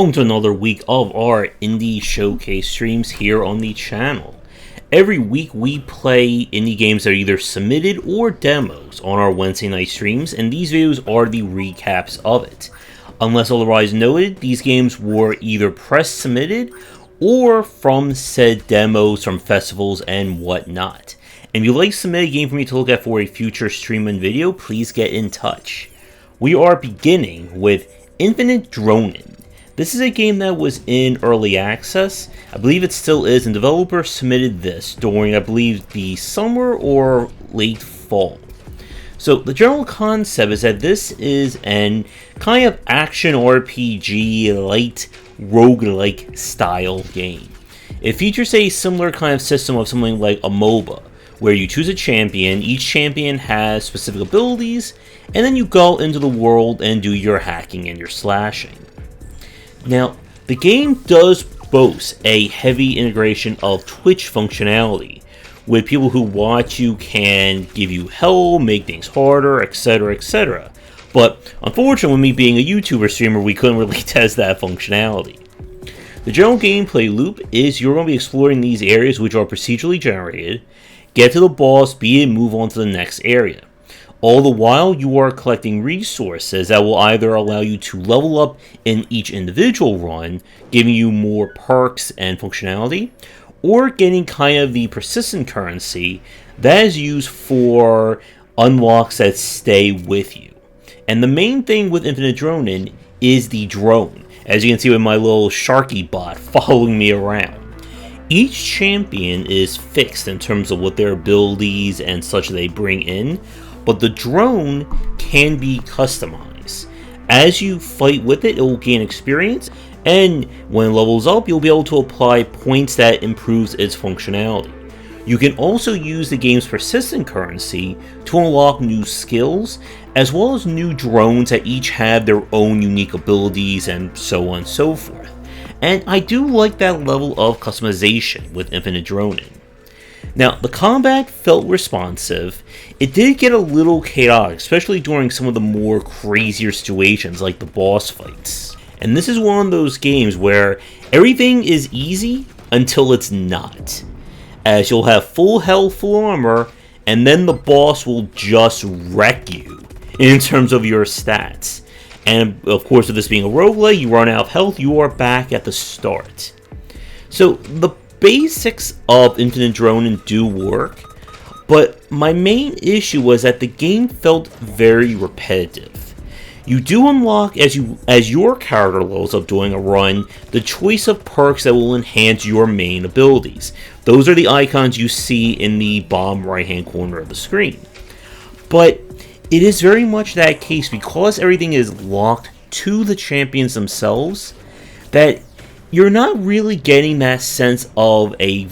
Welcome to another week of our Indie Showcase streams here on the channel. Every week we play indie games that are either submitted or demos on our Wednesday night streams, and these videos are the recaps of it. Unless otherwise noted, these games were either press submitted or from said demos from festivals and whatnot. And if you'd like to submit a game for me to look at for a future stream and video, please get in touch. We are beginning with Dronin. This is a game that was in early access. I believe it still is, and developers submitted this during, I believe, the summer or late fall. So the general concept is that this is an kind of action RPG light roguelike style game. It features a similar kind of system of something like a MOBA, where you choose a champion, each champion has specific abilities, and then you go into the world and do your hacking and your slashing. Now, the game does boast a heavy integration of Twitch functionality, with people who watch you can give you help, make things harder, etc, etc. But unfortunately, me being a YouTuber streamer, we couldn't really test that functionality. The general gameplay loop is you're going to be exploring these areas which are procedurally generated, get to the boss, beat it, and move on to the next area. All the while, you are collecting resources that will either allow you to level up in each individual run, giving you more perks and functionality, or getting kind of the persistent currency that is used for unlocks that stay with you. And the main thing with Dronin is the drone, as you can see with my little Sharky bot following me around. Each champion is fixed in terms of what their abilities and such they bring in, but the drone can be customized. As you fight with it, it will gain experience, and when it levels up, you'll be able to apply points that improves its functionality. You can also use the game's persistent currency to unlock new skills, as well as new drones that each have their own unique abilities and so on and so forth. And I do like that level of customization with Dronin. Now, the combat felt responsive. It did get a little chaotic, especially during some of the more crazier situations like the boss fights. And this is one of those games where everything is easy until it's not, as you'll have full health, full armor, and then the boss will just wreck you in terms of your stats. And of course, with this being a roguelike, you run out of health, you are back at the start. So the basics of Infinite Dronin do work, but my main issue was that the game felt very repetitive. You do unlock, as your character levels up during a run, the choice of perks that will enhance your main abilities. Those are the icons you see in the bottom right hand corner of the screen. But it is very much that case, because everything is locked to the champions themselves, that you're not really getting that sense of a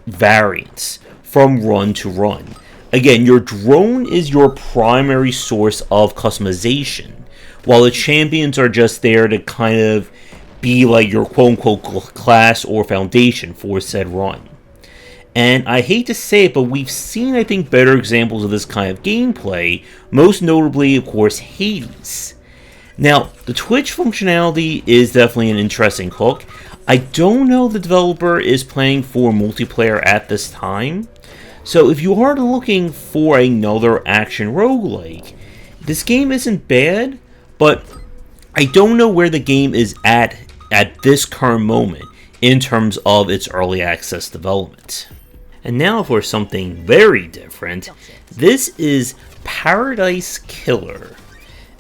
variance from run to run. Again, your drone is your primary source of customization, while the champions are just there to kind of be like your quote-unquote class or foundation for said run. And I hate to say it, but we've seen, I think, better examples of this kind of gameplay, most notably, of course, Hades. Now, the Twitch functionality is definitely an interesting hook. I don't know if the developer is planning for multiplayer at this time, so if you are looking for another action roguelike, this game isn't bad, but I don't know where the game is at this current moment in terms of its early access development. And now for something very different, this is Paradise Killer.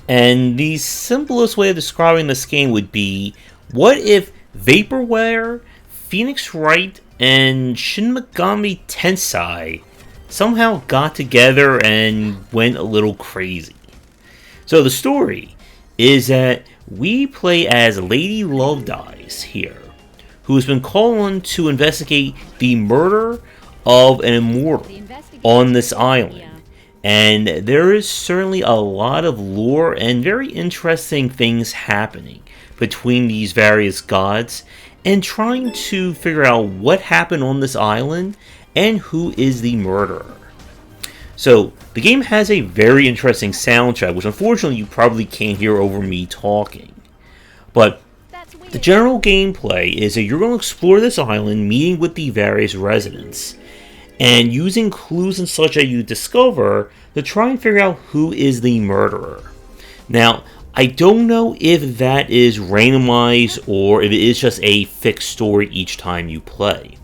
And the simplest way of describing this game would be, what if Vaporware, Phoenix Wright, and Shin Megami Tensei somehow got together and went a little crazy? So the story is that we play as Lady Love Dies here, who has been called on to investigate the murder of an immortal on this island. And there is certainly a lot of lore and very interesting things happening between these various gods, and trying to figure out what happened on this island and who is the murderer. So the game has a very interesting soundtrack, which unfortunately you probably can't hear over me talking. But The general gameplay is that you're going to explore this island, meeting with the various residents, and using clues and such that you discover to try and figure out who is the murderer. Now, I don't know if that is randomized or if it is just a fixed story each time you play.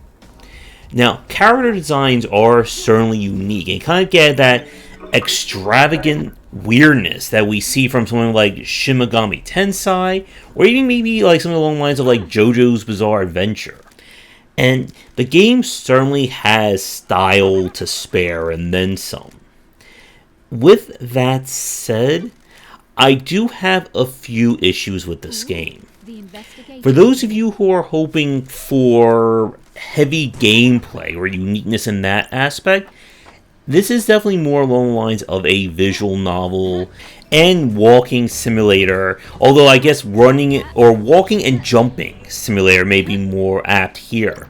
Now, character designs are certainly unique and kind of get that extravagant weirdness that we see from someone like Shin Megami Tensei, or even maybe like something along the lines of like JoJo's Bizarre Adventure. And the game certainly has style to spare and then some. With that said, I do have a few issues with this game. For those of you who are hoping for heavy gameplay or uniqueness in that aspect, this is definitely more along the lines of a visual novel and walking simulator, although I guess running or walking and jumping simulator may be more apt here.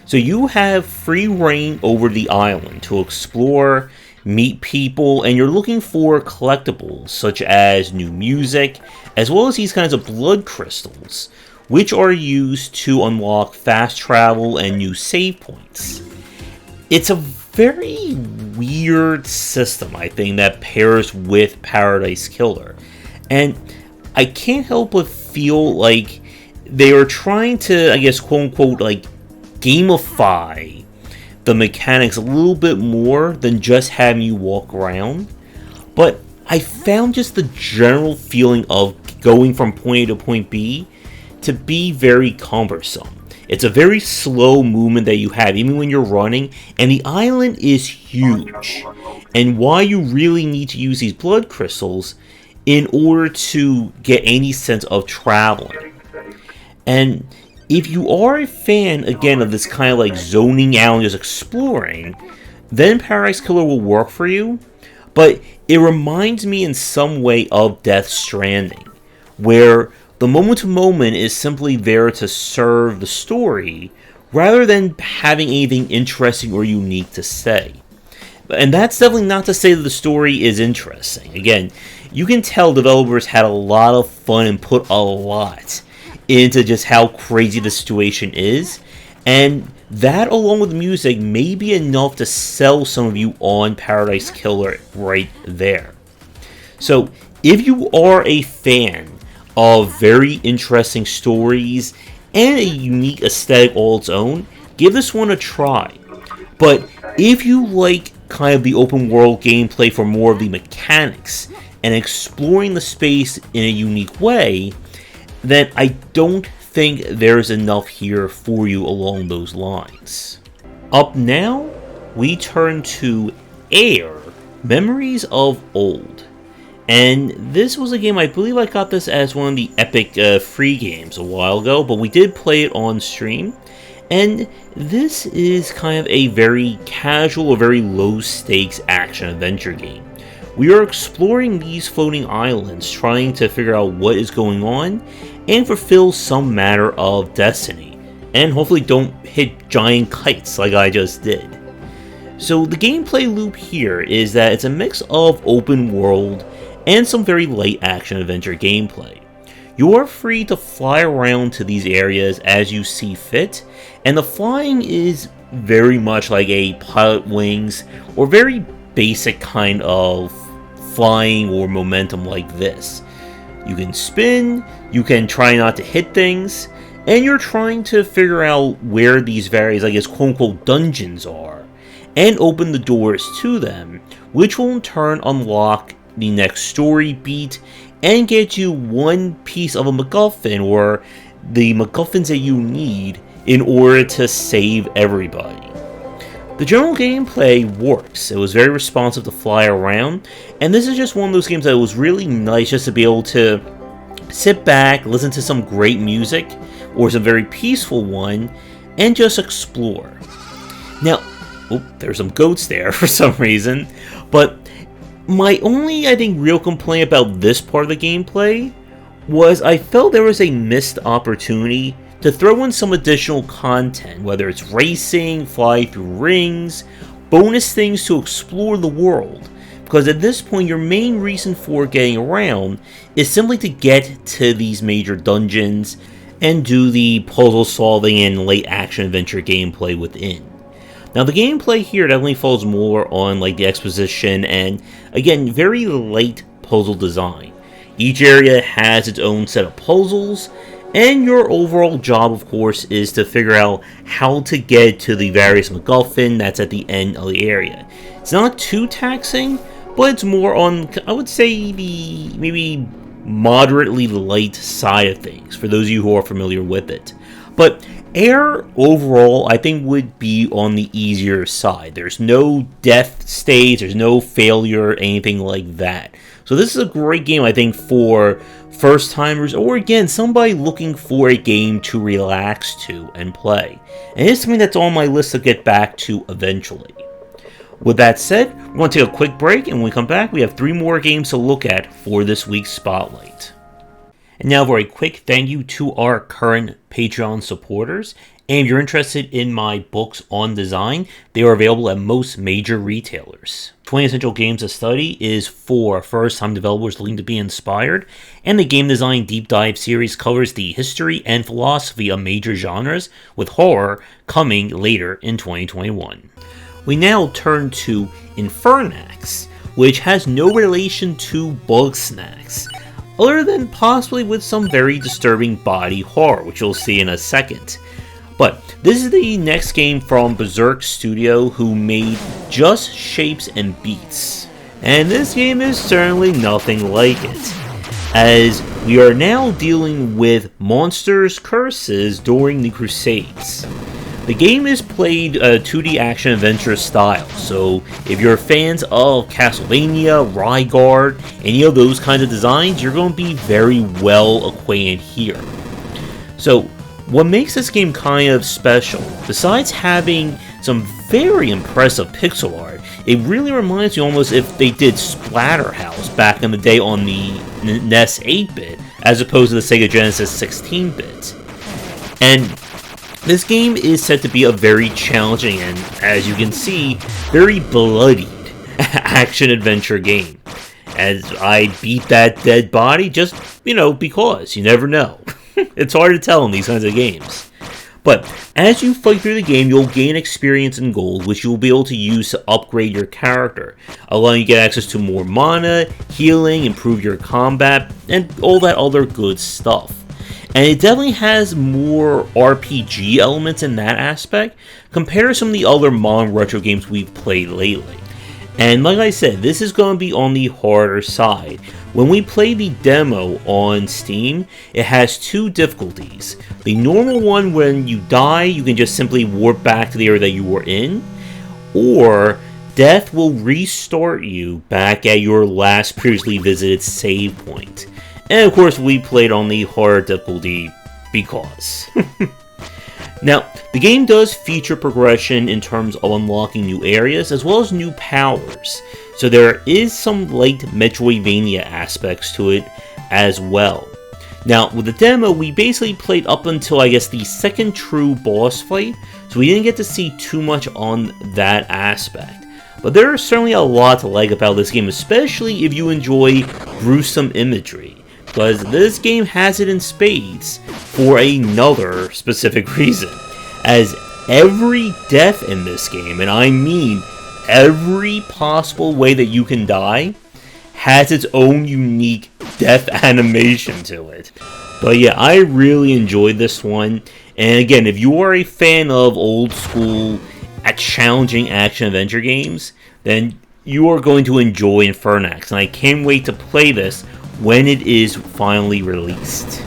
So you have free reign over the island to explore, meet people, and you're looking for collectibles such as new music, as well as these kinds of blood crystals, which are used to unlock fast travel and new save points. It's a very weird system, I think, that pairs with Paradise Killer, and I can't help but feel like they are trying to, I guess, quote-unquote, like, gamify the mechanics a little bit more than just having you walk around. But I found just the general feeling of going from point A to point B to be very cumbersome. It's a very slow movement that you have even when you're running, and the island is huge. And why you really need to use these blood crystals in order to get any sense of traveling. And if you are a fan, again, of this kind of like zoning out and just exploring, then Paradise Killer will work for you. But it reminds me in some way of Death Stranding, where the moment to moment is simply there to serve the story, rather than having anything interesting or unique to say. And that's definitely not to say that the story is interesting. Again, you can tell developers had a lot of fun and put a lot into just how crazy the situation is, and that along with music may be enough to sell some of you on Paradise Killer right there. So if you are a fan of very interesting stories and a unique aesthetic all its own, give this one a try. But if you like kind of the open world gameplay for more of the mechanics and exploring the space in a unique way, then I don't think there's enough here for you along those lines. Up now, we turn to Aer Memories of Old. And this was a game, I believe I got this as one of the Epic free games a while ago, but we did play it on stream. And this is kind of a very casual or very low stakes action adventure game. We are exploring these floating islands, trying to figure out what is going on, and fulfill some matter of destiny, and hopefully don't hit giant kites like I just did. So the gameplay loop here is that it's a mix of open world and some very light action adventure gameplay. You are free to fly around to these areas as you see fit, and the flying is very much like a pilot wings or very basic kind of flying or momentum like this. You can spin, you can try not to hit things, and you're trying to figure out where these various, I guess, quote-unquote dungeons are, and open the doors to them, which will in turn unlock the next story beat and get you one piece of a MacGuffin, or the MacGuffins that you need in order to save everybody. The general gameplay works. It was very responsive to fly around, and this is just one of those games that was really nice just to be able to sit back, listen to some great music, or some very peaceful one, and just explore. Now, there's some goats there for some reason, but my only, I think, real complaint about this part of the gameplay was I felt there was a missed opportunity to throw in some additional content, whether it's racing, fly through rings, bonus things to explore the world, because at this point your main reason for getting around is simply to get to these major dungeons and do the puzzle solving and late action adventure gameplay within. Now the gameplay here definitely falls more on like the exposition and again very light puzzle design. Each area has its own set of puzzles, and your overall job of course is to figure out how to get to the various MacGuffin that's at the end of the area. It's not too taxing, but it's more on, I would say, the maybe moderately light side of things for those of you who are familiar with it. But Aer overall I think would be on the easier side. There's no death stage, there's no failure, anything like that. So this is a great game I think for first timers or again somebody looking for a game to relax to and play. And it's something that's on my list to get back to eventually. With that said, we're going to take a quick break, and when we come back, we have 3 more games to look at for this week's Spotlight. And now for a quick thank you to our current Patreon supporters. And if you're interested in my books on design, they are available at most major retailers. 20 Essential Games to Study is for first-time developers looking to be inspired, and the Game Design Deep Dive series covers the history and philosophy of major genres, with horror coming later in 2021. We now turn to Infernax, which has no relation to Bugsnax, other than possibly with some very disturbing body horror, which you'll see in a second. But this is the next game from Berserk Studio, who made Just Shapes and Beats. And this game is certainly nothing like it, as we are now dealing with monsters' curses during the Crusades. The game is played 2D action-adventure style, so if you're fans of Castlevania, Ryguard, any of those kinds of designs, you're going to be very well acquainted here. So, what makes this game kind of special, besides having some very impressive pixel art, it really reminds you almost if they did Splatterhouse back in the day on the NES 8-bit, as opposed to the Sega Genesis 16-bit. And this game is said to be a very challenging and, as you can see, very bloodied action-adventure game. As I beat that dead body just, because. You never know. It's hard to tell in these kinds of games. But as you fight through the game, you'll gain experience and gold, which you'll be able to use to upgrade your character, allowing you to get access to more mana, healing, improve your combat, and all that other good stuff. And it definitely has more RPG elements in that aspect compared to some of the other modern retro games we've played lately. And like I said, this is going to be on the harder side. When we play the demo on Steam, it has 2 difficulties. The normal one, when you die, you can just simply warp back to the area that you were in, or death will restart you back at your last previously visited save point. And of course, we played on the harder difficulty because. Now, the game does feature progression in terms of unlocking new areas as well as new powers, so there is some light Metroidvania aspects to it as well. Now, with the demo, we basically played up until, I guess, the second true boss fight, so we didn't get to see too much on that aspect. But there is certainly a lot to like about this game, especially if you enjoy gruesome imagery, because this game has it in spades for another specific reason, as every death in this game, and I mean every possible way that you can die, has its own unique death animation to it. But yeah, I really enjoyed this one, and again, if you are a fan of old school challenging action-adventure games, then you are going to enjoy Infernax, and I can't wait to play this when it is finally released.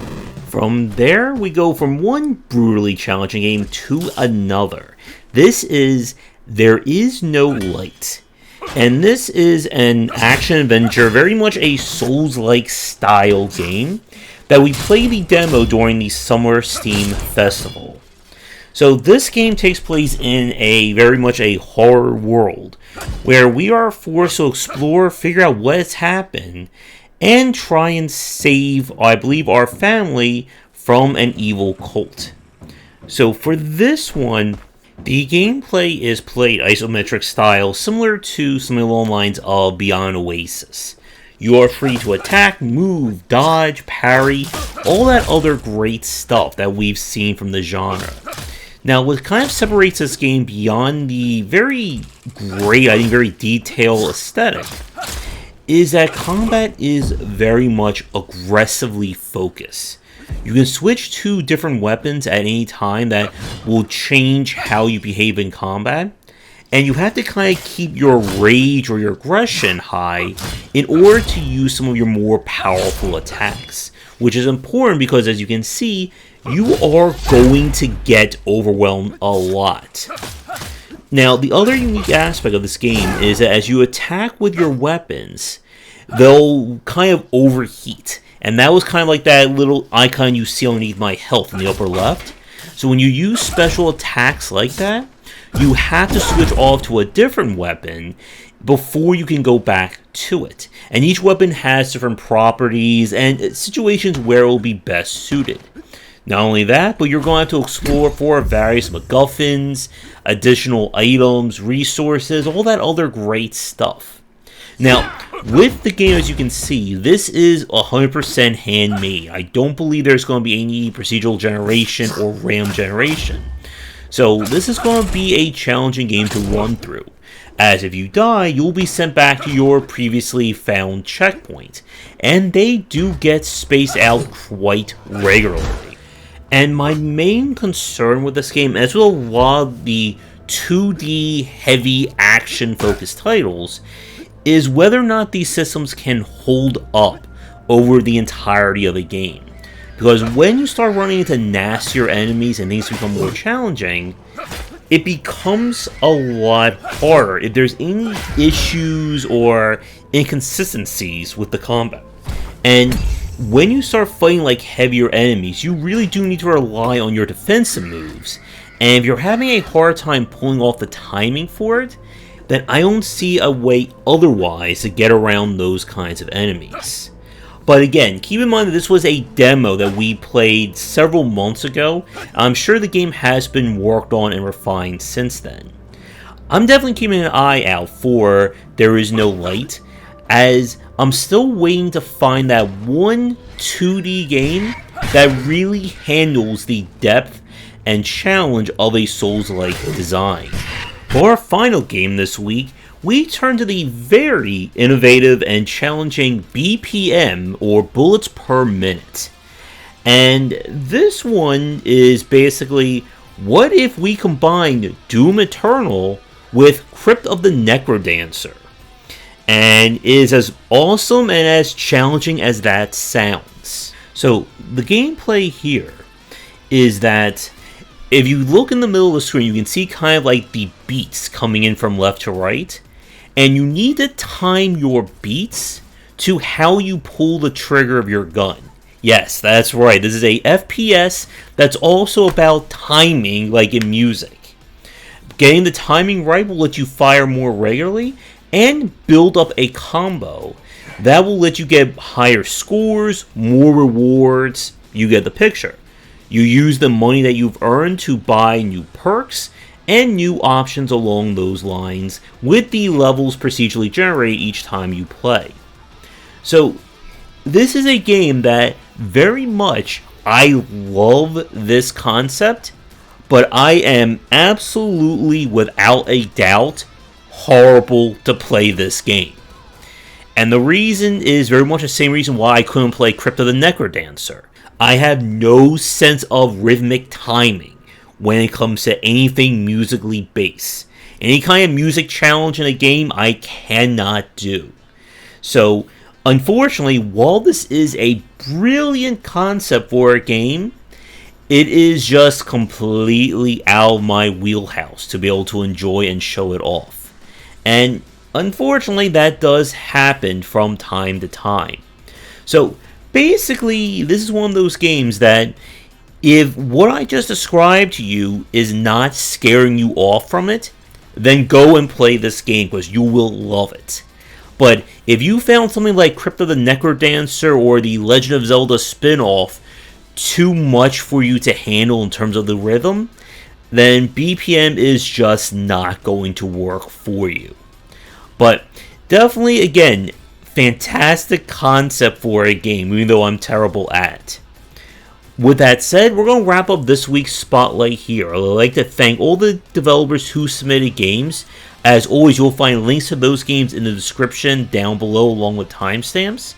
From there, we go from one brutally challenging game to another. This is There Is No Light. And this is an action-adventure, very much a Souls-like style game, that we play the demo during the Summer Steam Festival. So this game takes place in a very much a horror world, where we are forced to explore, figure out what has happened, and try and save, I believe, our family from an evil cult. So for this one, the gameplay is played isometric style, similar to something along the lines of Beyond Oasis. You are free to attack, move, dodge, parry, all that other great stuff that we've seen from the genre. Now, what kind of separates this game beyond the very great, I think very detailed aesthetic, is that combat is very much aggressively focused. You can switch to different weapons at any time that will change how you behave in combat, and you have to kind of keep your rage or your aggression high in order to use some of your more powerful attacks, which is important because, as you can see, you are going to get overwhelmed a lot. Now, the other unique aspect of this game is that as you attack with your weapons, they'll kind of overheat. And that was kind of like that little icon you see underneath my health in the upper left. So when you use special attacks like that, you have to switch off to a different weapon before you can go back to it. And each weapon has different properties and situations where it will be best suited. Not only that, but you're going to have to explore for various MacGuffins, additional items, resources, all that other great stuff. Now, with the game, as you can see, this is 100% handmade. I don't believe there's going to be any procedural generation or RAM generation. So this is going to be a challenging game to run through, as if you die, you'll be sent back to your previously found checkpoint, and they do get spaced out quite regularly. And my main concern with this game, as with a lot of the 2D heavy action focused titles, is whether or not these systems can hold up over the entirety of the game. Because when you start running into nastier enemies and things become more challenging, it becomes a lot harder if there's any issues or inconsistencies with the combat. And when you start fighting like heavier enemies, you really do need to rely on your defensive moves. And if you're having a hard time pulling off the timing for it, then I don't see a way otherwise to get around those kinds of enemies. But again, keep in mind that this was a demo that we played several months ago. I'm sure the game has been worked on and refined since then. I'm definitely keeping an eye out for There Is No Light, as I'm still waiting to find that one 2D game that really handles the depth and challenge of a Souls-like design. For our final game this week, we turn to the very innovative and challenging BPM, or bullets per minute. And this one is basically, what if we combined Doom Eternal with Crypt of the Necrodancer? And is as awesome and as challenging as that sounds. So the gameplay here is that if you look in the middle of the screen, you can see kind of like the beats coming in from left to right. And you need to time your beats to how you pull the trigger of your gun. Yes, that's right. This is a FPS that's also about timing, like in music. Getting the timing right will let you fire more regularly and build up a combo that will let you get higher scores, more rewards. You get the picture. You use the money that you've earned to buy new perks and new options along those lines, with the levels procedurally generated each time you play. So this is a game that very much, I love this concept, but I am absolutely without a doubt horrible to play this game. And the reason is very much the same reason why I couldn't play Crypt of the Necrodancer. I have no sense of rhythmic timing when it comes to anything musically based. Any kind of music challenge in a game, I cannot do. So, unfortunately, while this is a brilliant concept for a game, it is just completely out of my wheelhouse to be able to enjoy and show it off. And unfortunately, that does happen from time to time. So, basically, this is one of those games that if what I just described to you is not scaring you off from it, then go and play this game because you will love it. But if you found something like Crypt of the Necrodancer or the Legend of Zelda spin-off too much for you to handle in terms of the rhythm, then BPM is just not going to work for you. But definitely, again, fantastic concept for a game, even though I'm terrible at. With that said, we're going to wrap up this week's Spotlight here. I'd like to thank all the developers who submitted games. As always, you'll find links to those games in the description down below along with timestamps.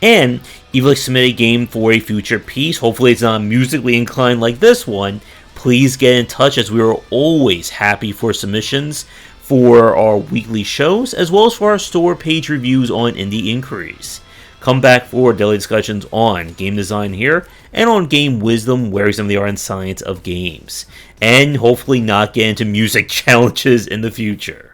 And if you'd like to submit a game for a future piece, hopefully it's not musically inclined like this one, please get in touch, as we are always happy for submissions for our weekly shows, as well as for our store page reviews on Indie Inquiries. Come back for daily discussions on game design here, and on game wisdom, where some of the art and science of games. And hopefully not get into music challenges in the future.